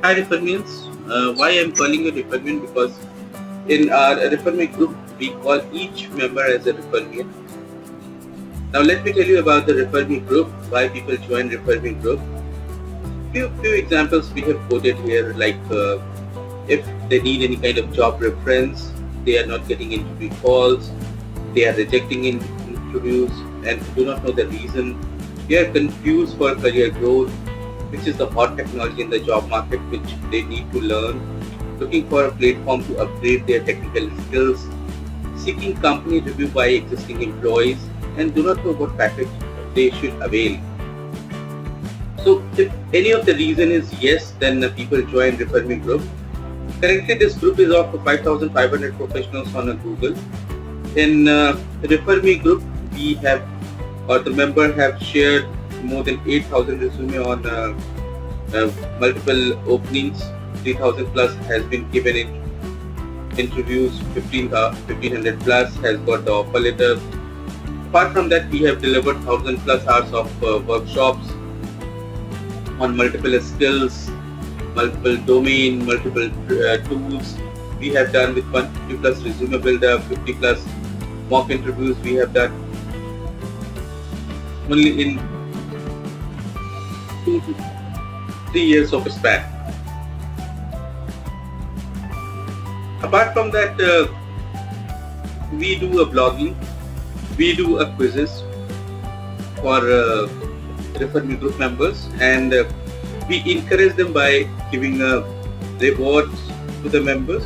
Hi Refermians, why I'm calling you Refermian? Because in our Refermian group we call each member as a Refermian. Now let me tell you about the Refermian group, why people join Refermian group. Few examples we have quoted here, like if they need any kind of job reference, they are not getting interview calls, they are rejecting interviews and do not know the reason. They are confused for career growth, which is the hot technology in the job market which they need to learn, looking for a platform to upgrade their technical skills, seeking company review by existing employees, and do not know what package they should avail. So if any of the reason is yes, then people join Refer Me group. Currently this group is of 5,500 professionals on Google. In Refer Me group, we have, or the member have shared more than 8,000 resume on multiple openings. 3,000 plus has been given in interviews. 1,500 plus has got the offer letter. Apart from that, we have delivered 1,000 plus hours of workshops on multiple skills, multiple domain, multiple tools. We have done with 150 plus resume builder, 50 plus mock interviews we have done only in 2 to 3 years of span. Apart from that, we do a blogging, we do a quizzes for Refer Me group members, and we encourage them by giving rewards to the members.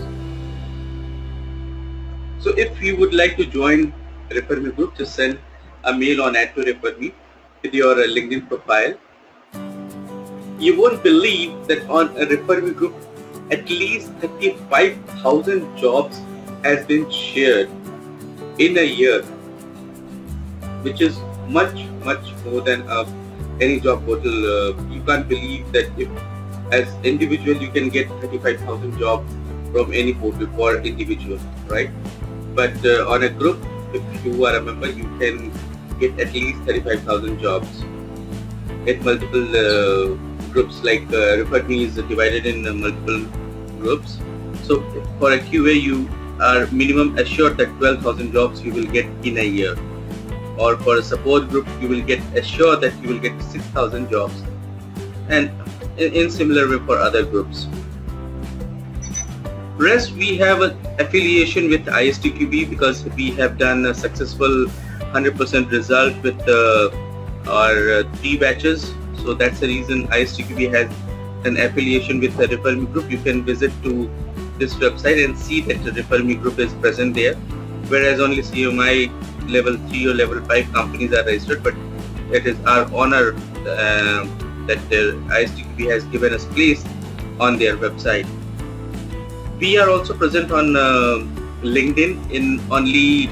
So if you would like to join Refer Me group, just send a mail on @referme with your LinkedIn profile. You won't believe that on a Refer Me group, at least 35,000 jobs has been shared in a year, which is much more than any job portal. You can't believe that if as individual you can get 35,000 jobs from any portal for individual, right? But on a group, if you are a member, you can get at least 35,000 jobs. At multiple groups, like Refer Me is divided in multiple groups. So for a QA, you are minimum assured that 12,000 jobs you will get in a year. Or for a support group, you will get assured that you will get 6,000 jobs, and in similar way for other groups. Rest, we have an affiliation with ISTQB because we have done a successful 100% result with our 3 batches. So that's the reason ISTQB has an affiliation with the Refer Me group. You can visit to this website and see that the Refer Me group is present there, whereas only CMI level 3 or level 5 companies are registered, but it is our honor that the ISTQB has given us place on their website. We are also present on LinkedIn. In only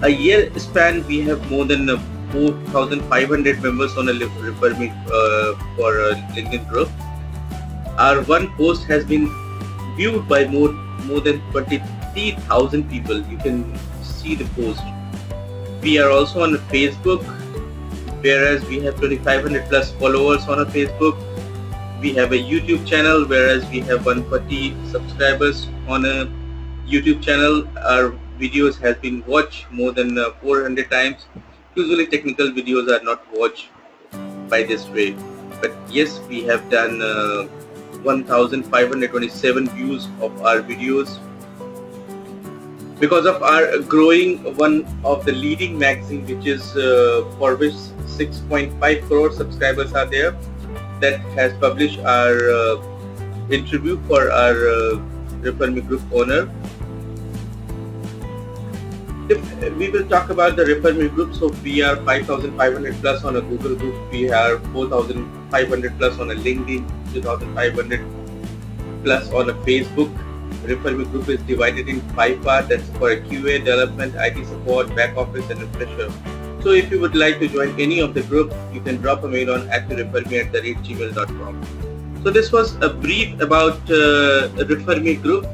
a year span, we have more than 4,500 members on a Refer Me for a LinkedIn group. Our one post has been viewed by more than 23,000 people. You can see the post. We are also on Facebook, whereas we have 2,500 plus followers on a Facebook. We have a YouTube channel, whereas we have 140 subscribers on a YouTube channel. Our videos have been watched more than 400 times. Usually technical videos are not watched by this way, but yes, we have done 1,527 views of our videos. Because of our growing, one of the leading magazine, which is for which 6.5 crore subscribers are there, that has published our interview for our Refer Me group owner. If we will talk about the Refer Me group, so we are 5,500 plus on a Google group, we are 4,500 plus on a LinkedIn, 2,500 plus on a Facebook. Refer Me group is divided in 5 parts. That's for a QA, development, IT support, back office, and refresher. So if you would like to join any of the group, you can drop a mail on @referme@gmail.com. So this was a brief about Refer Me group.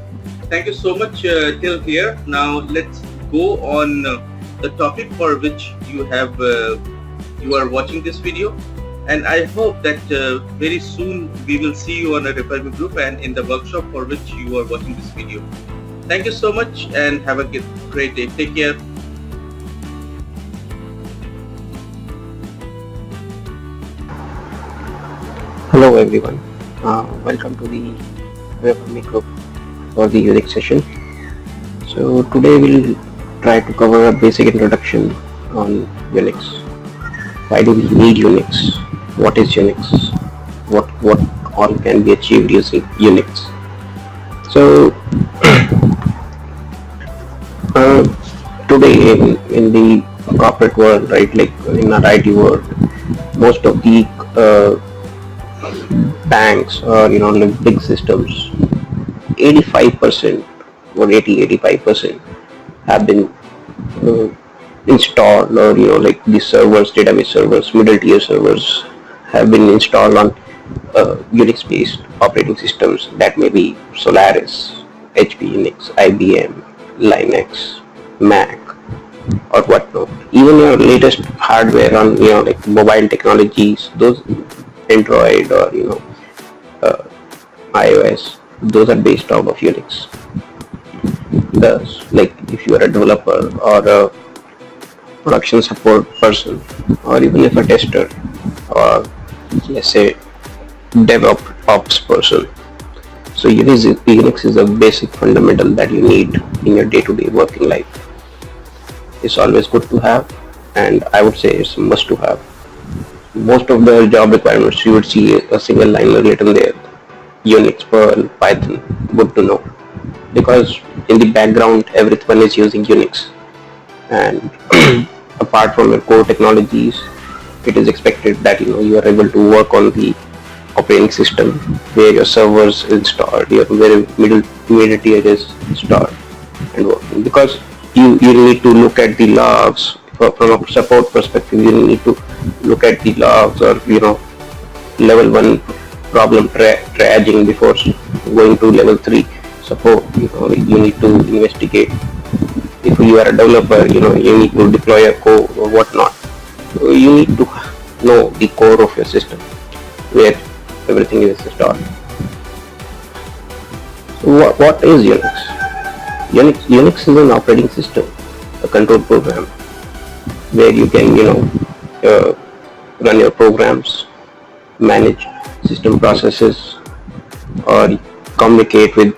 Thank you so much till here. Now let's go on the topic for which you are watching this video. And I hope that very soon we will see you on a Refer Me group and in the workshop for which you are watching this video. Thank you so much and have a great day. Take care. Hello everyone, welcome to the Me Group for the Unix session. So today we'll try to cover a basic introduction on Unix. Why do we need Unix? What is Unix? What all can be achieved using Unix? So today in the corporate world, right, like in our IT world, most of the banks or like big systems, 85% or 85% have been uh, installed, or like the servers, database servers, middle tier servers have been installed on Unix based operating systems. That may be Solaris, HP Unix, IBM, Linux, Mac, or whatnot. Even your latest hardware on like mobile technologies, those Android or iOS, those are based out of Unix. Thus, like if you are a developer or a production support person, or even if a tester, or let's say DevOps person, so Unix is a basic fundamental that you need in your day-to-day working life. It's always good to have, and I would say it's a must to have. Most of the job requirements you would see a single line written there: Unix, Perl, Python, good to know, because in the background everyone is using Unix, and apart from your core technologies, it is expected that you are able to work on the operating system where your servers installed, your very middle tier is installed and working, because you need to look at the logs from a support perspective. You need to look at the logs, or level 1 problem triaging before going to level 3 support. You need to investigate. If you are a developer, you need to deploy a code or whatnot. So you need to know the core of your system where everything is installed. So what is Unix? Unix is an operating system, a control program where you can run your programs, manage system processes, or communicate with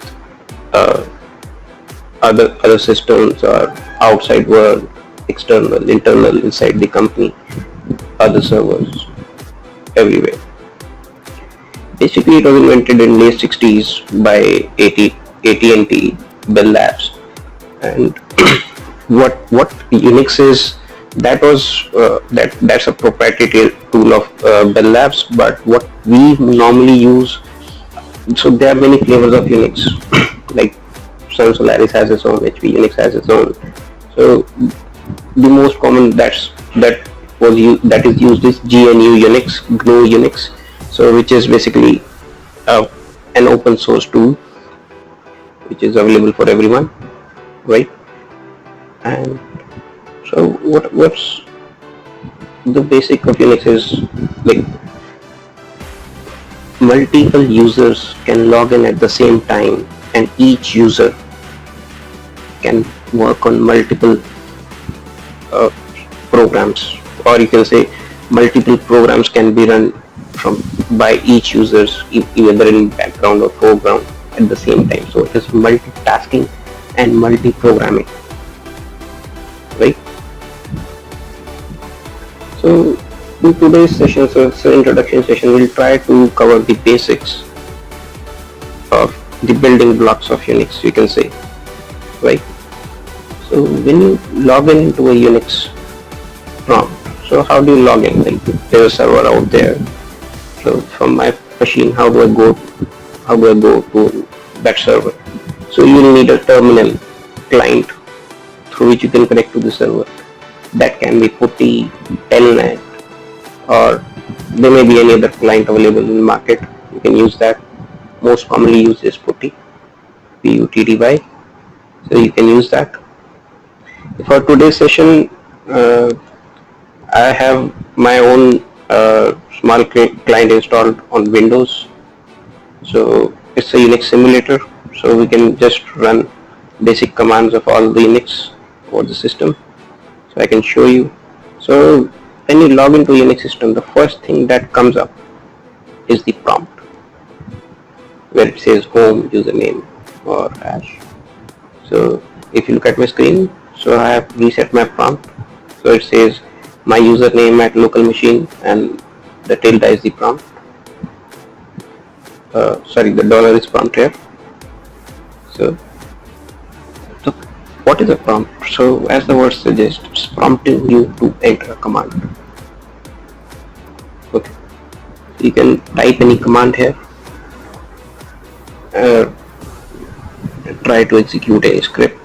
other systems or outside world, external, internal, inside the company, other servers, everywhere. Basically, it was invented in late 60s by AT&T Bell Labs, and what Unix is, that's a proprietary tool of Bell Labs. But what we normally use, so there are many flavors of Unix. Like Sun Solaris has its own, HP Unix has its own. So the most common that is used is GNU Unix, GNU Unix. So which is basically an open source tool which is available for everyone, right? And so what's the basic of Unix is, like, multiple users can log in at the same time, and each user can work on multiple programs, or you can say multiple programs can be run by each users, either in background or foreground at the same time. So it is multitasking and multi-programming, right? So in today's session, so it's an introduction session, we'll try to cover the basics of the building blocks of Unix, you can say, right? So when you log in into a Unix prompt, so how do you log in? Like, there's a server out there. So from my machine, how do I go to that server? So you will need a terminal client through which you can connect to the server. That can be PuTTY, Telnet, or there may be any other client available in the market. You can use that. Most commonly used is PuTTY, PuTTY. So you can use that. For today's session, I have my own small client installed on Windows. So it's a Unix simulator. So we can just run basic commands of all the Unix over the system. So I can show you. So when you log into Unix system, the first thing that comes up is the prompt where it says home, username or hash. So if you look at my screen, so I have reset my prompt. So it says my username at local machine and the tilde is the prompt. Sorry, the dollar is prompt here. So what is a prompt? So as the word suggests, it's prompting you to enter a command. Okay, you can type any command here. Try to execute a script,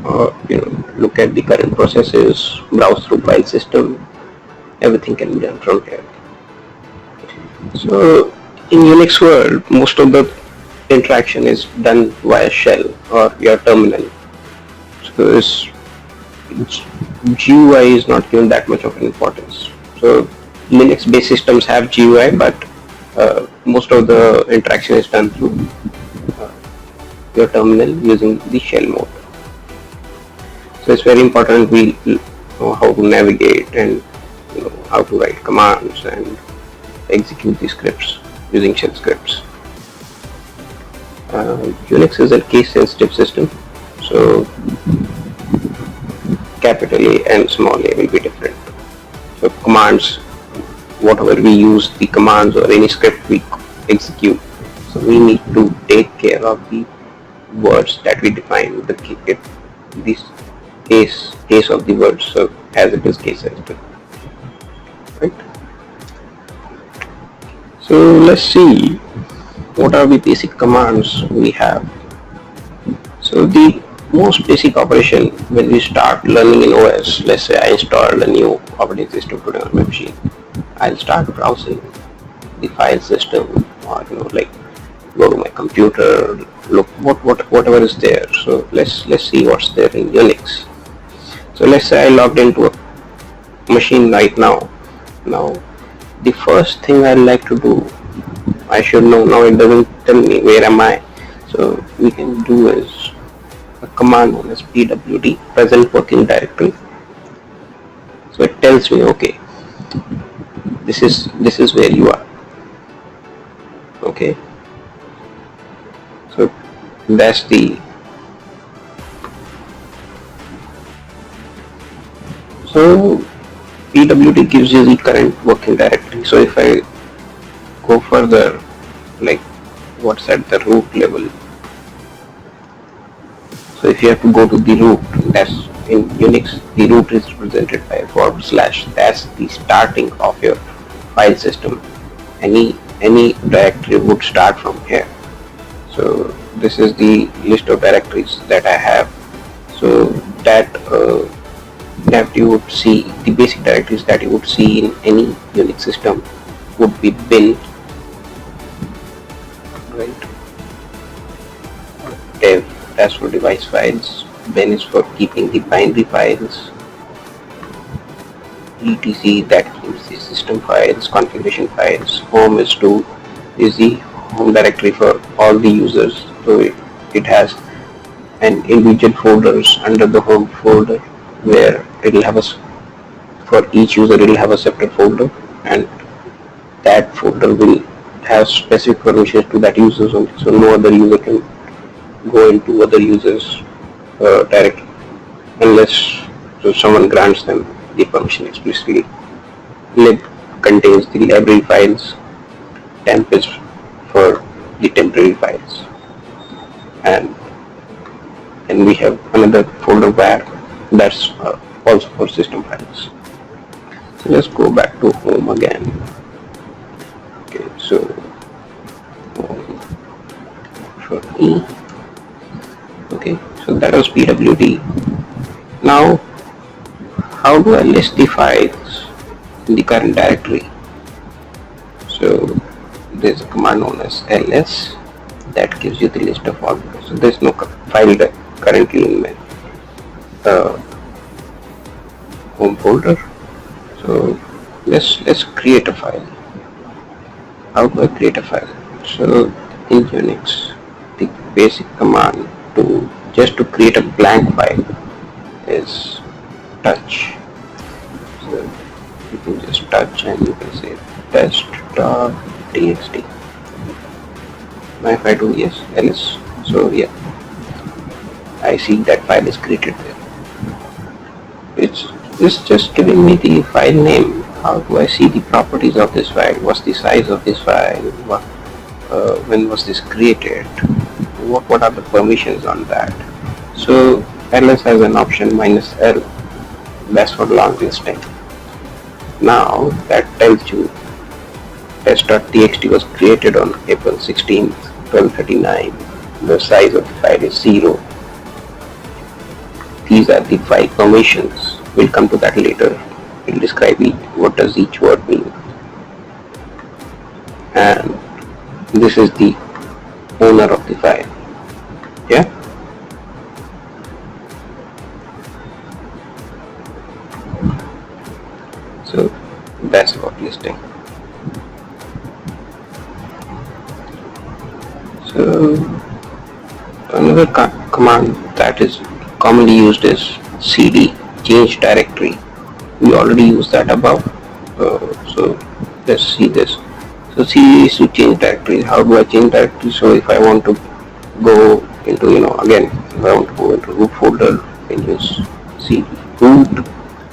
or look at the current processes, browse through file system. Everything can be done from here. So in Unix world, most of the interaction is done via shell or your terminal. So GUI is not given that much of an importance. So Linux based systems have GUI, but most of the interaction is done through your terminal using the shell mode. So it's very important we know how to navigate and how to write commands and execute the scripts using shell scripts. Unix is a case sensitive system, so capital A and small a will be different. So commands, whatever we use, the commands or any script we execute, so we need to take care of the words that we define, this case of the words, so as it is case sensitive, right? So let's see what are the basic commands we have. So the most basic operation when we start learning in OS, let's say I installed a new operating system today on my machine, I'll start browsing the file system, or like go to my computer, look whatever is there. So let's see what's there in Unix. So let's say I logged into a machine right now. Now the first thing I'd like to do, I should know, now it doesn't tell me where am I. So we can do is a command known as pwd, present working directory. So it tells me, okay, this is where you are. Okay, so that's the pwd gives you the current working directory. So if I go further, like what's at the root level, so if you have to go to the root, that's in Unix, the root is represented by /, that's the starting of your file system. Any directory would start from here. So this is the list of directories that I have. So that you would see, the basic directories that you would see in any Unix system would be bin, right? Dev, that's for device files. Bin is for keeping the binary files. etc, that keeps the system files, configuration files. Home is the home directory for all the users. So it has an individual folders under the home folder where it will have for each user it will have a separate folder, and that folder will have specific permissions to that user only. So no other user can go into other users directly unless someone grants them the permission explicitly. Lib contains the library files, temp is for the temporary files, and we have another folder var that's also for system files. So let's go back to home again. Okay, so home for E. Okay, so that was pwd. Now how do I list the files in the current directory? So there's a command known as ls that gives you the list of all. So there's no file currently in my home folder. So So let's create a file. How do I create a file? So in Unix, the basic command to just to create a blank file is touch. So you can just touch and you can say test.txt. Now if I do yes, else, so yeah, I see that file is created there. It's just giving me the file name. How do I see the properties of this file? What's the size of this file? When was this created? What are the permissions on that? So ls has an option -l, that's for long listing. Now that tells you test.txt was created on April 16th, 1239. The size of the file is 0. These are the 5 permissions. We'll come to that later. We'll describe what does each word mean. And this is the owner of the file. Yeah. So that's about listing. So another command that is commonly used is cd, change directory. We already used that above. So let's see this. So cd is to change directory. How do I change directory? So if I want to go into, again, if I want to go into root folder, you can use cd root.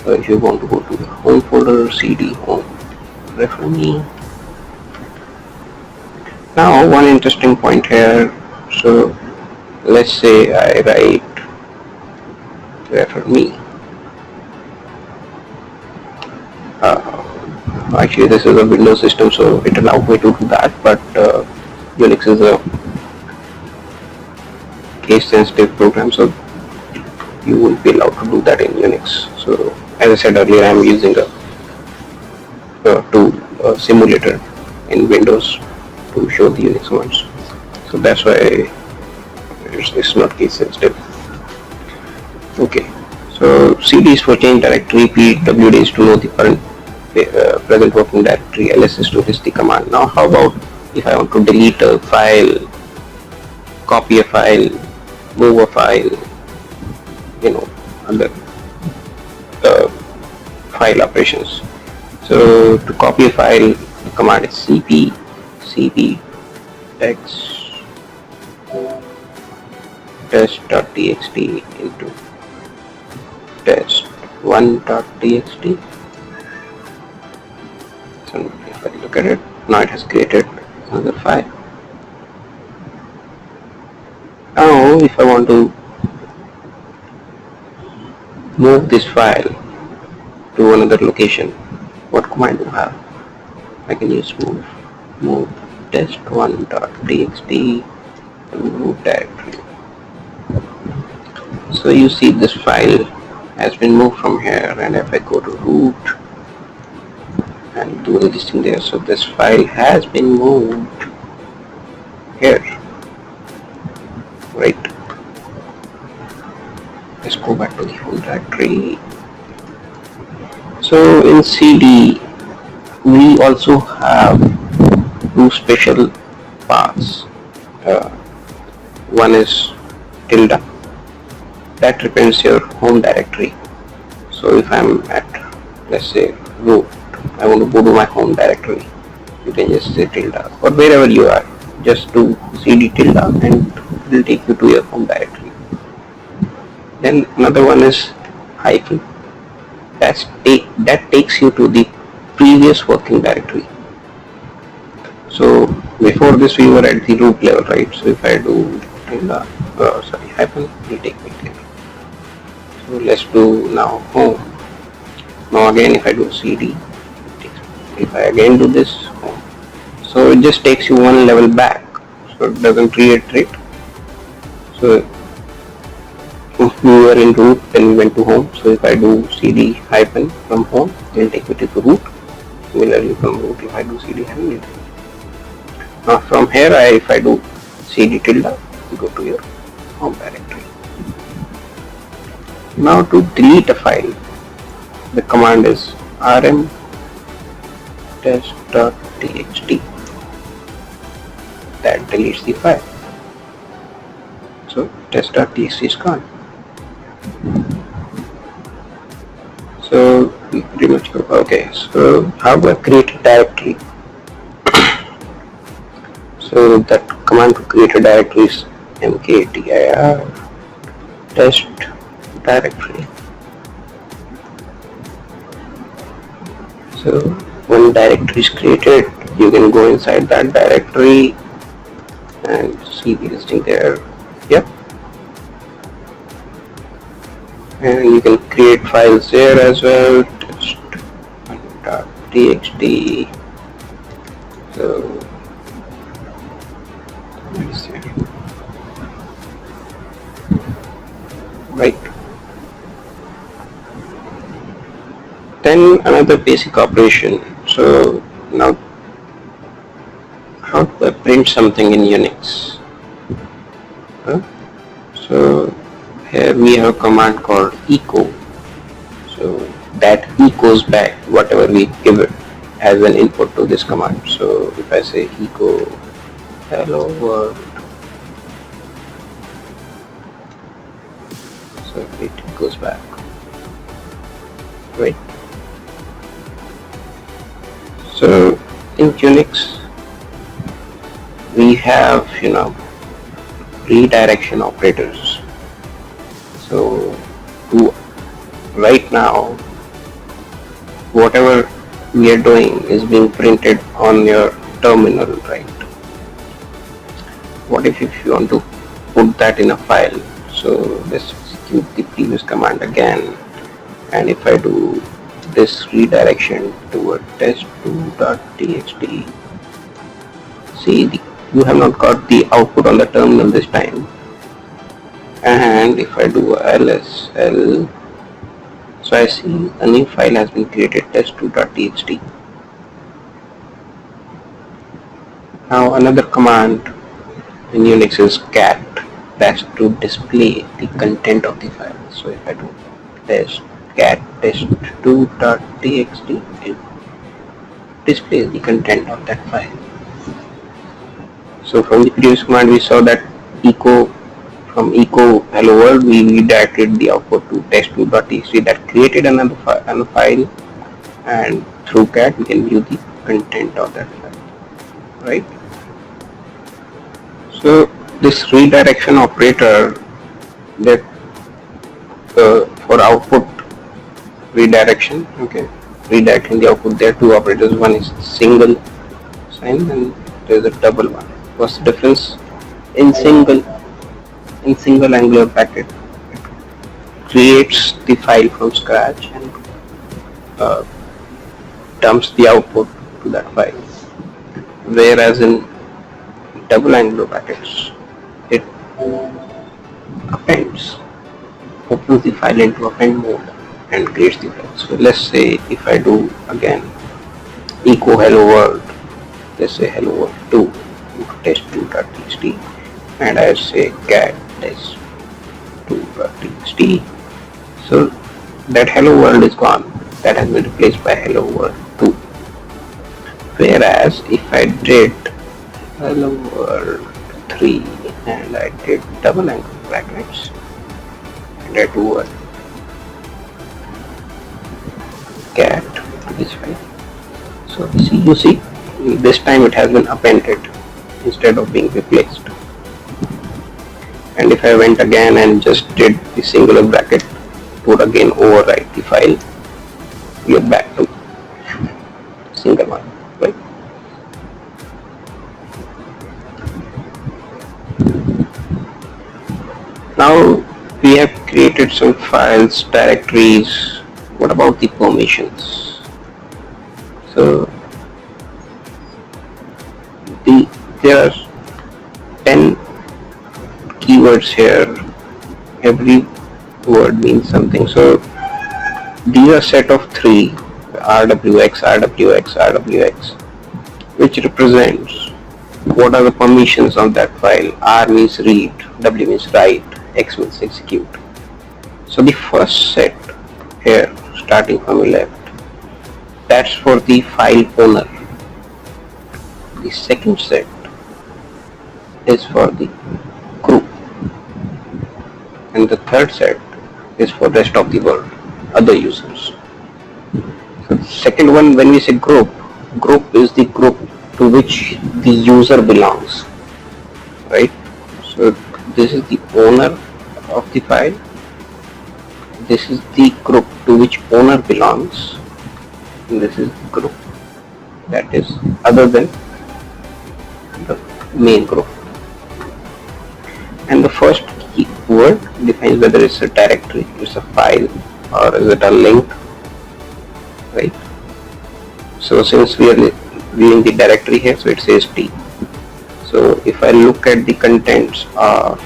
If you want to go to the home folder, cd home. Refer me. Now one interesting point here. So let's say I write refer me. Actually this is a Windows system, so it allows me to do that, but Unix is a case sensitive program, so you won't be allowed to do that in Unix. So as I said earlier, I am using a simulator in Windows to show the Unix ones. So that's why it's not case sensitive. Okay, so cd is for change directory, pwd is to know the current present working directory, ls is to list the command. Now how about if I want to delete a file, copy a file, move a file, other file operations. So to copy a file, the command is cp text test.txt into test1.txt. So if I look at it, now it has created another file. Now if I want to move this file to another location, what command do I have? I can use move test1.txt to root directory. So you see this file has been moved from here, and if I go to root and do the listing there, so this file has been moved here, right? Let's go back to the home directory. So in cd we also have 2 special paths. One is tilde, that represents your home directory. So if I'm at, let's say, root, I want to go to my home directory, you can just say tilde, or wherever you are, just do cd tilde and it will take you to your home directory. Then another one is hyphen, that takes you to the previous working directory. So before this we were at the root level, right? So if I do tilde, hyphen, it will take me there. So let's do now home. Now again if I do cd, if I again do this home, so it just takes you one level back, so it doesn't reiterate. So if we were in root, then we went to home. So if I do cd hyphen from home, it will take me to root. Similarly from root, if I do cd hyphen, now from here if I do cd tilde, you go to your home directory. Now to delete a file, the command is rm test.txt. That deletes the file. So test.txt is gone. So pretty much okay. So how do I create a directory? So that command to create a directory is mkdir test directory. So when directory is created, you can go inside that directory and see the listing there. Yep. And you can create files there as well. Test.txt. So let's see. Right. Then another basic operation. So now, how do I print something in Unix? So here we have a command called echo. So that echoes back whatever we give it as an input to this command. So if I say echo hello world, so it goes back, right? So in Unix we have redirection operators. So right now whatever we are doing is being printed on your terminal, right? What if you want to put that in a file? So let's execute the previous command again, and if I do this redirection to a test2.txt, see you have not got the output on the terminal this time. And if I do lsl, so I see a new file has been created, test2.txt. Now another command in Unix is cat, that's to display the content of the file. So if I do cat test2.txt, it displays the content of that file. So from the previous command we saw that from echo hello world we redirected the output to test2.txt, that created another file, and through cat we can view the content of that file, right? So this redirection operator, that for output redirection, okay, redirecting the output, there are two operators. One is single sign and there is a double one. What's the difference? In single angular bracket, it creates the file from scratch and dumps the output to that file, whereas in double angular brackets it opens the file into append mode and creates the file. So let's say if I do again echo hello world, let's say hello world 2 into test2.txt, and I say cat test2.txt, so that hello world is gone, that has been replaced by hello world 2. Whereas if I did hello world 3 and I did double angle brackets and I do a cat to this file, so you see this time it has been appended instead of being replaced. And if I went again and just did the singular bracket, would again overwrite the file, we are back to single one, right? Now we have created some files, directories. What about the permissions? So there are 10 keywords here. Every word means something. So these are set of 3, RWX, which represents what are the permissions of that file. R means read, W means write, X means execute. So the first set here, starting from the left, That's for the file owner. The second set is for the group, and the third set is for rest of the world, other users. So second one, when we say group is the group to which the user belongs, right? So this is the owner of the file. This is the group to which owner belongs. And this is the group that is other than the main group. And the first keyword defines whether it's a directory, it's a file, or is it a link, right? So since we are viewing the directory here, so it says T. So if I look at the contents of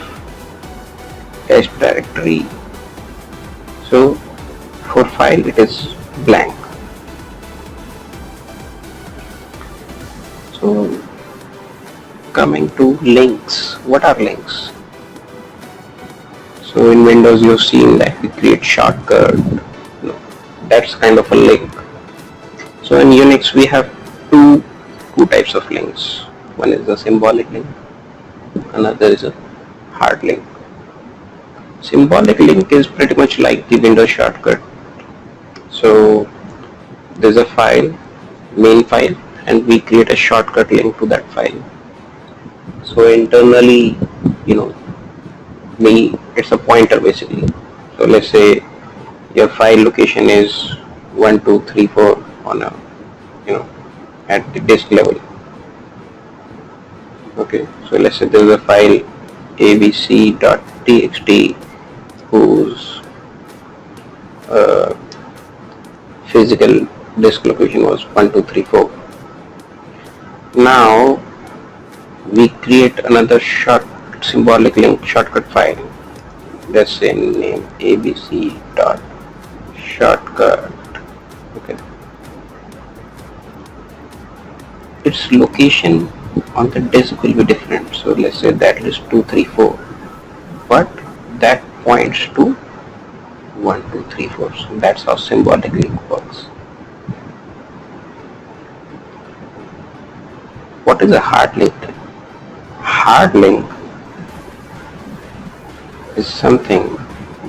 test directory, so for file it is blank. So coming to links, what are links? So in Windows you've seen that we create shortcut, that's kind of a link. So in Unix we have two types of links. One is a symbolic link, another is a hard link. Symbolic link is pretty much like the Windows shortcut. So there's a file, main file, and we create a shortcut link to that file. So internally, it's a pointer basically. So let's say your file location is 1234 on a, at the disk level. Okay, so let's say there's a file abc.txt whose physical disk location was 1234. Now we create another symbolic link shortcut file. Let's say name abc.shortcut. Okay, its location on the disk will be different. So let's say that is 234, but that points to 1234. So that's how symbolic link works. What is a hard link? Hard link is something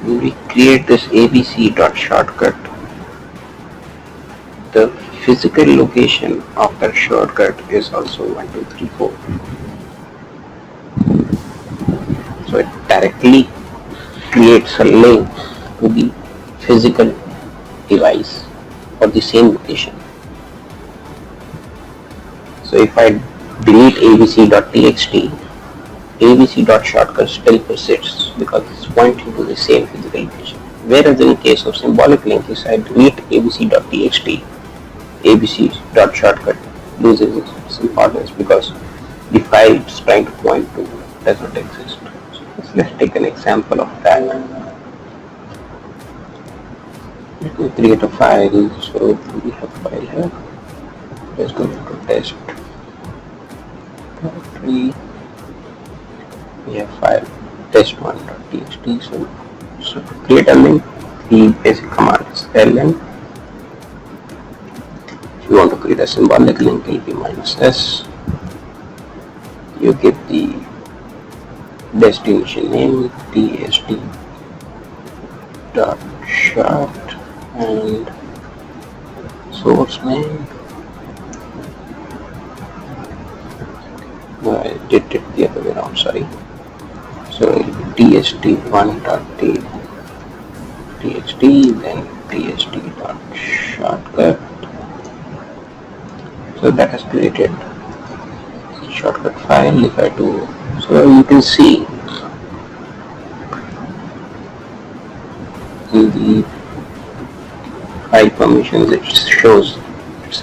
when we create this abc.shortcut, the physical location of that shortcut is also 1234. So it directly creates a link to the physical device for the same location. So if I delete abc.txt, abc.shortcut still persists because it's pointing to the same physical location. Whereas in case of symbolic link, if I delete abc.txt, abc.shortcut loses its importance because the file it's trying to point to does not exist. So let's take an example of that. Let me create a file. So we have a file here. Let's go to test directory. We have file test1.txt. So to create a link, the basic command is ln. If you want to create a symbolic link, it will be -s. You give the destination name tst.short and source name. No, I did it the other way around, sorry. So tst1.txt, then tst.shortcut. So that has created shortcut file. If I do, so you can see in the file permissions it shows it's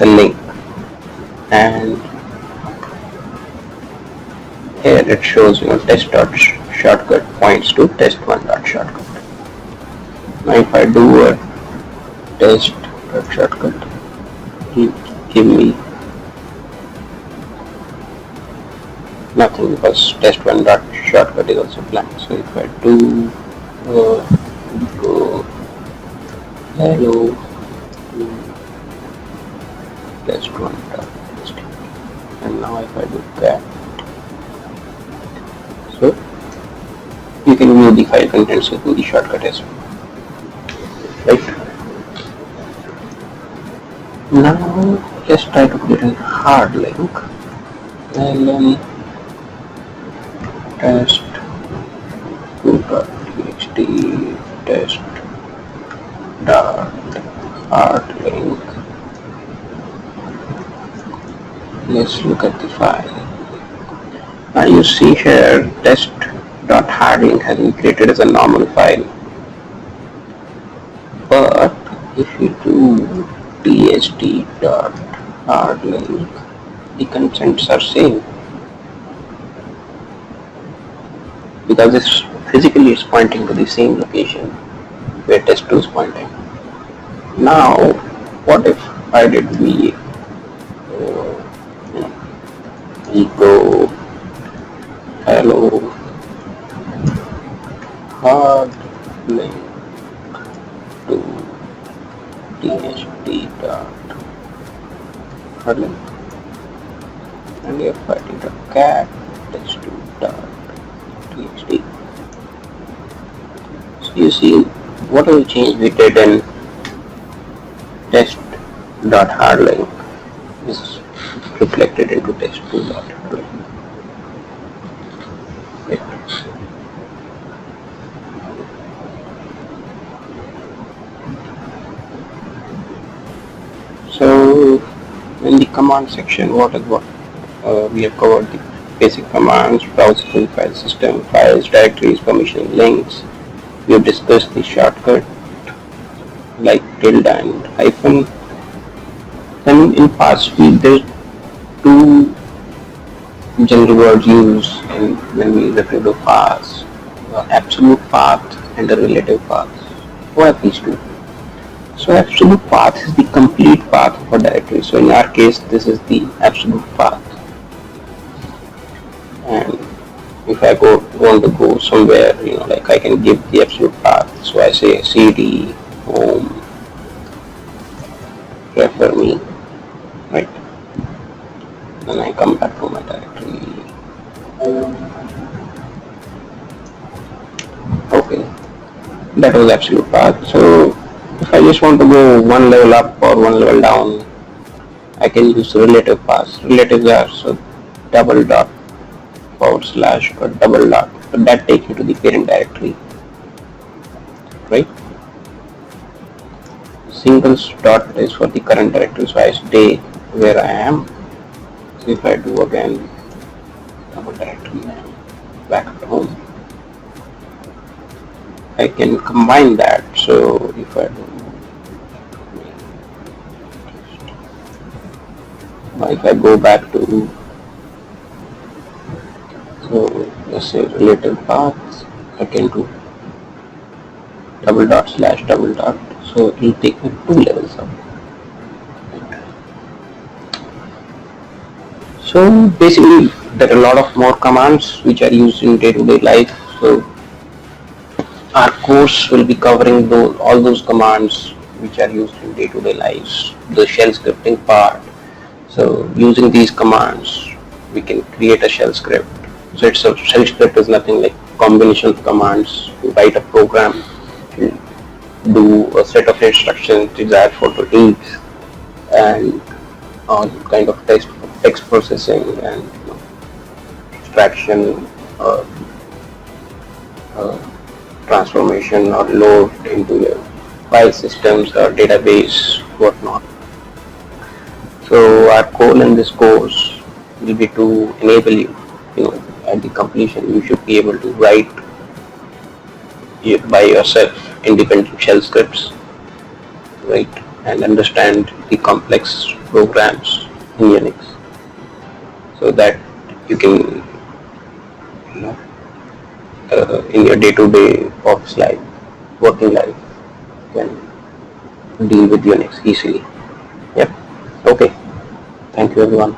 a link, and here it shows test.shortcut points to test1.shortcut. Now if I do a test.shortcut, it give me nothing because test1.shortcut is also blank. So if I do go, hello test1.txt. And now if I do that, so you can view the file contents within the shortcut as well, right? Now let's try to create a hard link. ln test2.txt test dot hard link. Let's look at the file. Now you see here test.hardlink has been created as a normal file, but if you do tst.hardlink, the contents are same because this physically is pointing to the same location where test2 is pointing. Now, what if I did the echo hello hard link to tst.hardlink, and if I did a cat test2.txt. So you see whatever change we did in test.hardlink is reflected into test2.hardlink. Right. So in the command section, what we have covered the basic commands, browsing file system, files, directories, permission, links. We have discussed the shortcut like tilde and hyphen. Then in path speed, there's two general words used when we refer to paths: absolute path and a relative path. What are these two? So absolute path is the complete path of a directory. So in our case, this is the absolute path. And if I want to go somewhere, like I can give the absolute path. So I say cd home refer me, right? Then I come back to my directory. Okay, that was absolute path. So if I just want to go one level up or one level down, I can use relative paths. Relatives are so double dot / or double dot, but that takes you to the parent directory, right? Single dot is for the current directory, so I stay where I am. So if I do again double directory, back at home, I can combine that. So if I do, if I go back to, so let's say relative paths, I can do double dot / double dot. So it will take me 2 levels up. So basically, there are a lot of more commands which are used in day-to-day life. So our course will be covering all those commands which are used in day-to-day lives, the shell scripting part. So using these commands, we can create a shell script. So it's a shell script is nothing like combination of commands. You write a program, you do a set of instructions desired for the needs, and all kind of text processing and extraction, uh, transformation or load into your file systems or database, whatnot. So our goal in this course will be to enable you, at the completion, you should be able to write by yourself independent shell scripts, right, and understand the complex programs in Unix, so that you can, in your day-to-day office life, working life, can deal with Unix easily. Yep. Okay. Thank you, everyone.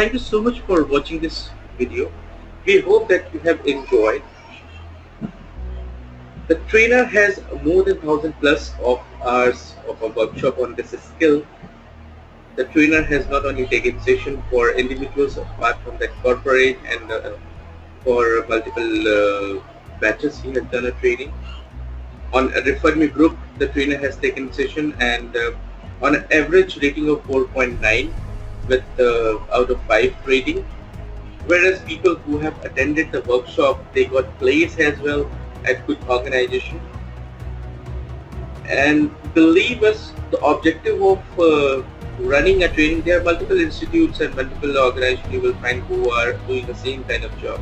Thank you so much for watching this video. We hope that you have enjoyed. The trainer has more than 1000 plus of hours of a workshop on this skill. The trainer has not only taken session for individuals apart from that corporate and for multiple batches he has done a training. On a Refer Me group, the trainer has taken session and on an average rating of 4.9 with out of 5 rating. Whereas people who have attended the workshop, they got place as well at good organization. And believe us, the objective of running a training, there are multiple institutes and multiple organizations you will find who are doing the same kind of job.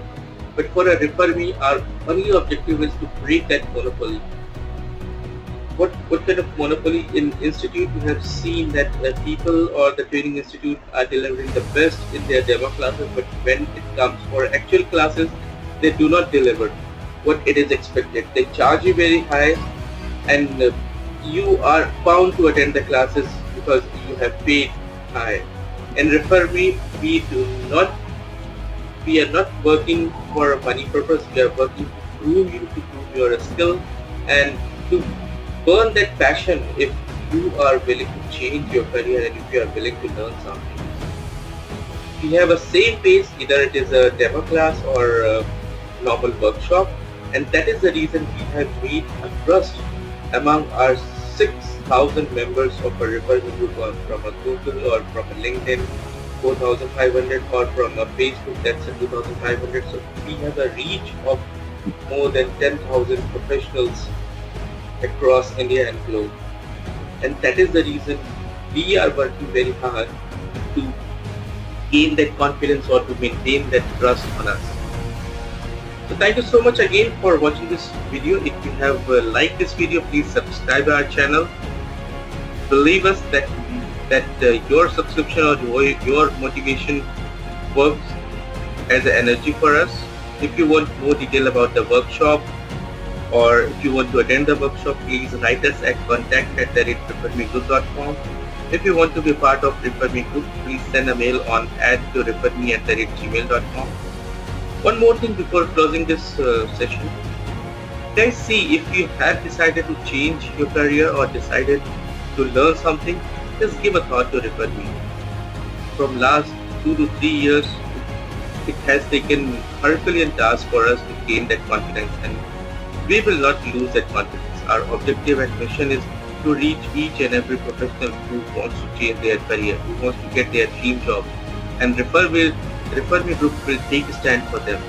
But for a Refer Me, our only objective is to break that monopoly. What kind of monopoly in institute you have seen that people or the training institute are delivering the best in their demo classes, but when it comes for actual classes, they do not deliver what it is expected. They charge you very high, and you are bound to attend the classes because you have paid high. And Refer Me, we are not working for a money purpose. We are working to prove you, to prove your skill, and to burn that passion if you are willing to change your career and if you are willing to learn something. We have a same pace, either it is a demo class or a normal workshop, and that is the reason we have made a trust among our 6,000 members of a Refer Me group, or from a Google or from a LinkedIn 4,500 or from a Facebook that's a 2,500. So we have a reach of more than 10,000 professionals across India and globe, and that is the reason we are working very hard to gain that confidence or to maintain that trust on us. So thank you so much again for watching this video. If you have liked this video, please subscribe our channel. Believe us that your subscription or your motivation works as an energy for us. If you want more detail about the workshop, or if you want to attend the workshop, please write us at contact@refermegroup.com. If you want to be part of Refer Me group, please send a mail on @referme@gmail.com. One more thing before closing this session. Guys, see, if you have decided to change your career or decided to learn something, just give a thought to Refer Me. From last 2 to 3 years, it has taken Herculean task for us to gain that confidence, and we will not lose that confidence. Our objective and mission is to reach each and every professional who wants to change their career, who wants to get their dream job, and Refer Me group will take a stand for them.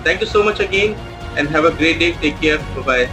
Thank you so much again, and have a great day. Take care. Bye-bye.